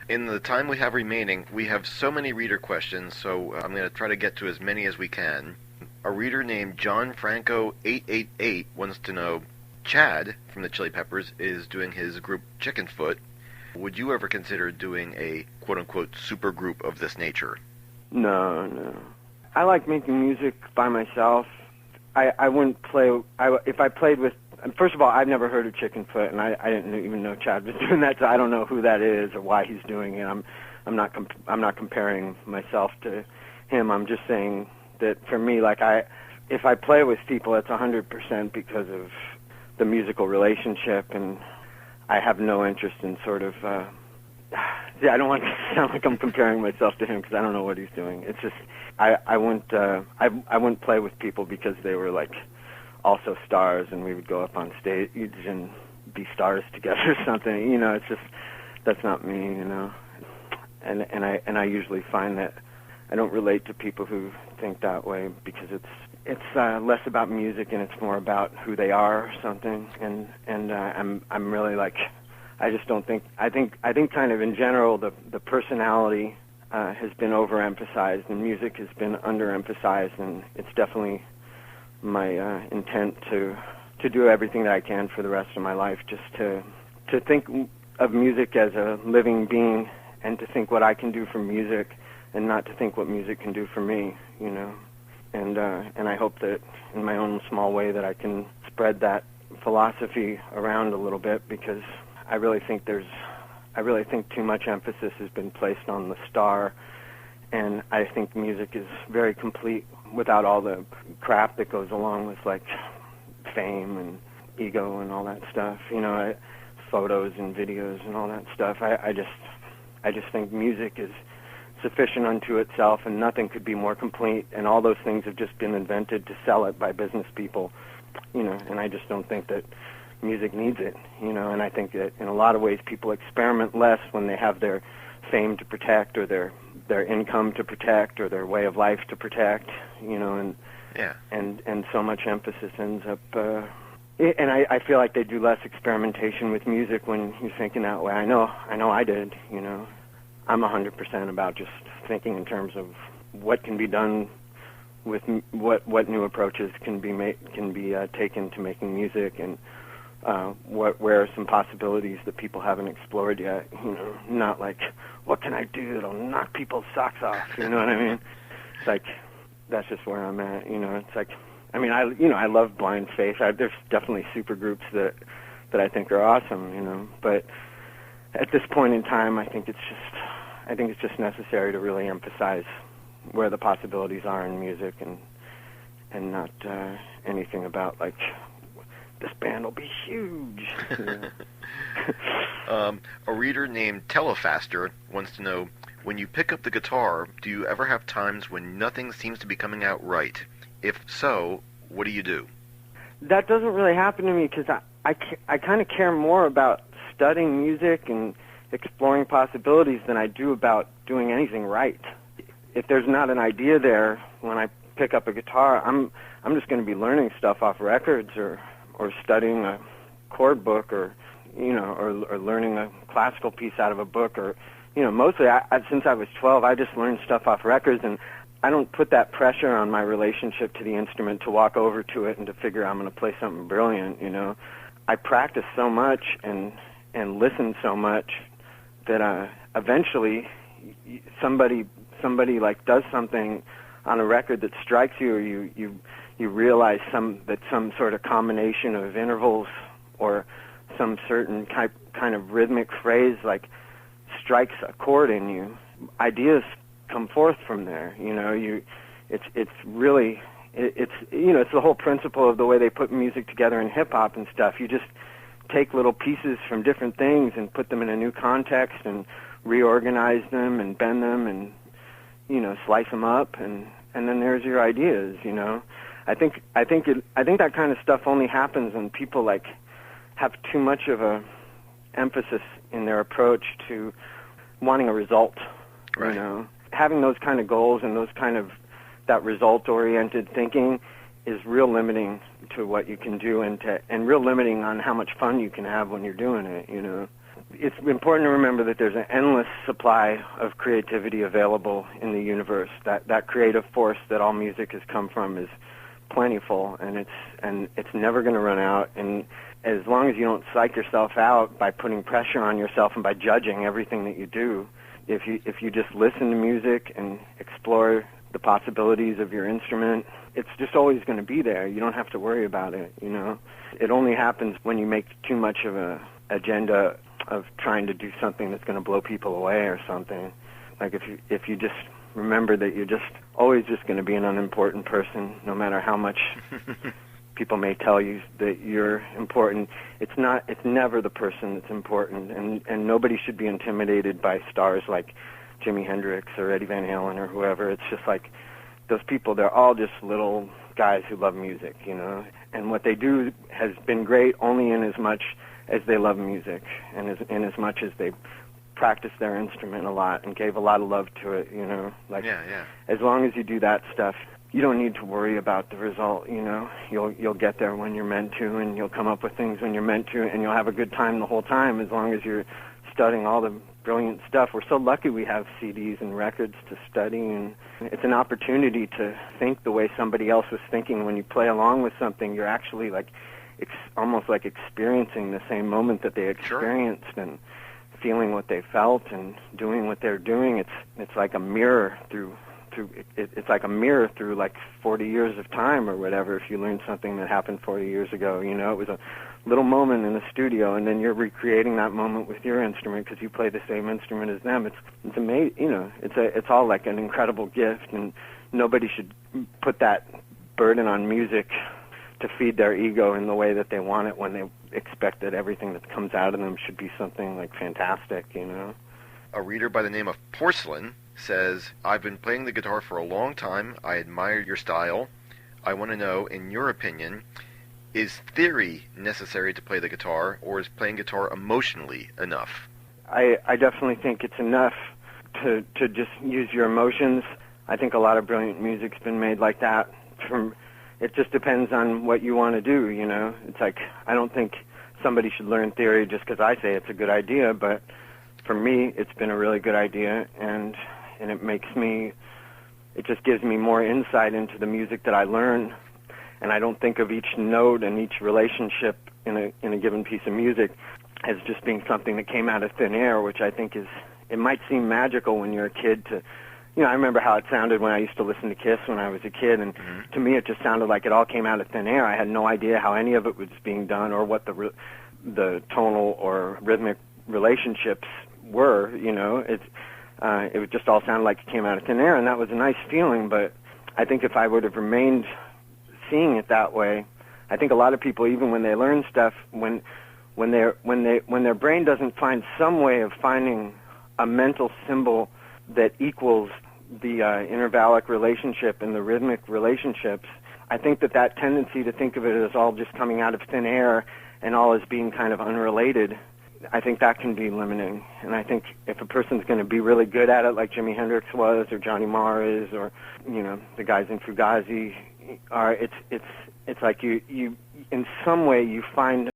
In the time we have remaining, we have so many reader questions, so I'm going to try to get to as many as we can. A reader named John Franco 888 wants to know, Chad from the Chili Peppers is doing his group Chickenfoot. Would you ever consider doing a quote-unquote super group of this nature? No. I like making music by myself. I wouldn't play. If I played with. First of all, I've never heard of Chickenfoot, and I didn't even know Chad was doing that. So I don't know who that is or why he's doing it. I'm not comparing myself to him. I'm just saying that for me, like if I play with people, it's 100% because of the musical relationship, and I have no interest in sort of. I don't want to sound like I'm comparing myself to him because I don't know what he's doing. It's just I wouldn't play with people because they were like also stars and we would go up on stage and be stars together or something. It's just that's not me. And I usually find that I don't relate to people who think that way because it's less about music and it's more about who they are or something. And I'm really like. I just don't think. I think kind of in general the personality has been overemphasized and music has been underemphasized, and it's definitely my intent to do everything that I can for the rest of my life, just to think of music as a living being, and to think what I can do for music, and not to think what music can do for me. And I hope that in my own small way that I can spread that philosophy around a little bit because. I really think too much emphasis has been placed on the star, and I think music is very complete without all the crap that goes along with like fame and ego and all that stuff. Photos and videos and all that stuff. I just think music is sufficient unto itself, and nothing could be more complete. And all those things have just been invented to sell it by business people. And I just don't think that. Music needs it, and I think that in a lot of ways people experiment less when they have their fame to protect or their income to protect or their way of life to protect, and so much emphasis ends up, and I feel like they do less experimentation with music when you're thinking that way. I know I did, I'm 100% about just thinking in terms of what can be done with what new approaches can be taken to making music and where are some possibilities that people haven't explored yet, not like, what can I do that'll knock people's socks off, you know what I mean? It's like, that's just where I'm at, it's like, I love Blind Faith. There's definitely super groups that I think are awesome, but at this point in time, I think it's just necessary to really emphasize where the possibilities are in music and not anything about, like, this band will be huge. A reader named Telefaster wants to know, when you pick up the guitar, do you ever have times when nothing seems to be coming out right? If so, what do you do? That doesn't really happen to me because I kind of care more about studying music and exploring possibilities than I do about doing anything right. If there's not an idea there when I pick up a guitar, I'm just going to be learning stuff off records or studying a chord book or learning a classical piece out of a book or, mostly since I was 12, I just learned stuff off records, and I don't put that pressure on my relationship to the instrument to walk over to it and to figure I'm going to play something brilliant, I practice so much and listen so much that eventually somebody like does something on a record that strikes you, or you realize that some sort of combination of intervals or some certain kind of rhythmic phrase like strikes a chord in you. Ideas come forth from there. It's really it's the whole principle of the way they put music together in hip hop and stuff. You just take little pieces from different things and put them in a new context and reorganize them and bend them and slice them up and then there's your ideas. I think that kind of stuff only happens when people like have too much of a emphasis in their approach to wanting a result. Right. Having those kind of goals and those kind of that result-oriented thinking is real limiting to what you can do and real limiting on how much fun you can have when you're doing it. It's important to remember that there's an endless supply of creativity available in the universe. That creative force that all music has come from is plentiful, and it's never going to run out. And as long as you don't psych yourself out by putting pressure on yourself and by judging everything that you do, if you just listen to music and explore the possibilities of your instrument, it's just always going to be there. You don't have to worry about it, you know. It only happens when you make too much of a agenda of trying to do something that's going to blow people away or something. Like if you just remember that you're just always just going to be an unimportant person, no matter how much people may tell you that you're important. It's never the person that's important, and nobody should be intimidated by stars like Jimi Hendrix or Eddie Van Halen or whoever. It's just like those people, they're all just little guys who love music, you know, and what they do has been great only in as much as they love music and in as much as they practice their instrument a lot and gave a lot of love to it, you know. Like, yeah. As long as you do that stuff, you don't need to worry about the result, you know. You'll get there when you're meant to, and you'll come up with things when you're meant to, and you'll have a good time the whole time as long as you're studying all the brilliant stuff. We're so lucky we have CDs and records to study, and it's an opportunity to think the way somebody else was thinking. When you play along with something, you're actually like almost like experiencing the same moment that they experienced. Sure. And feeling what they felt and doing what they're doing. It's like a mirror through it's like a mirror through like 40 years of time or whatever. If you learn something that happened 40 years ago, you know, it was a little moment in the studio, and then you're recreating that moment with your instrument because you play the same instrument as them. It's amazing, you know. It's all like an incredible gift, and nobody should put that burden on music to feed their ego in the way that they want it when they expect that everything that comes out of them should be something like fantastic, you know. A reader by the name of Porcelain says, I've been playing the guitar for a long time. I admire your style. I want to know, in your opinion, is theory necessary to play the guitar, or is playing guitar emotionally enough? I definitely think it's enough to just use your emotions. I think a lot of brilliant music's been made like that. It just depends on what you want to do, you know. It's like, I don't think somebody should learn theory just because I say it's a good idea, but for me, it's been a really good idea, and it just gives me more insight into the music that I learn, and I don't think of each note and each relationship in a given piece of music as just being something that came out of thin air, which I think it might seem magical when you're a kid to, you know, I remember how it sounded when I used to listen to Kiss when I was a kid, and to me it just sounded like it all came out of thin air. I had no idea how any of it was being done or what the tonal or rhythmic relationships were, you know. It would just all sound like it came out of thin air, and that was a nice feeling. But I think if I would have remained seeing it that way, I think a lot of people, even when they learn stuff, when their brain doesn't find some way of finding a mental symbol that equals the intervallic relationship and the rhythmic relationships, I think that tendency to think of it as all just coming out of thin air and all as being kind of unrelated, I think that can be limiting. And I think if a person's going to be really good at it, like Jimi Hendrix was, or Johnny Marr is, or, you know, the guys in Fugazi are, it's like you in some way you find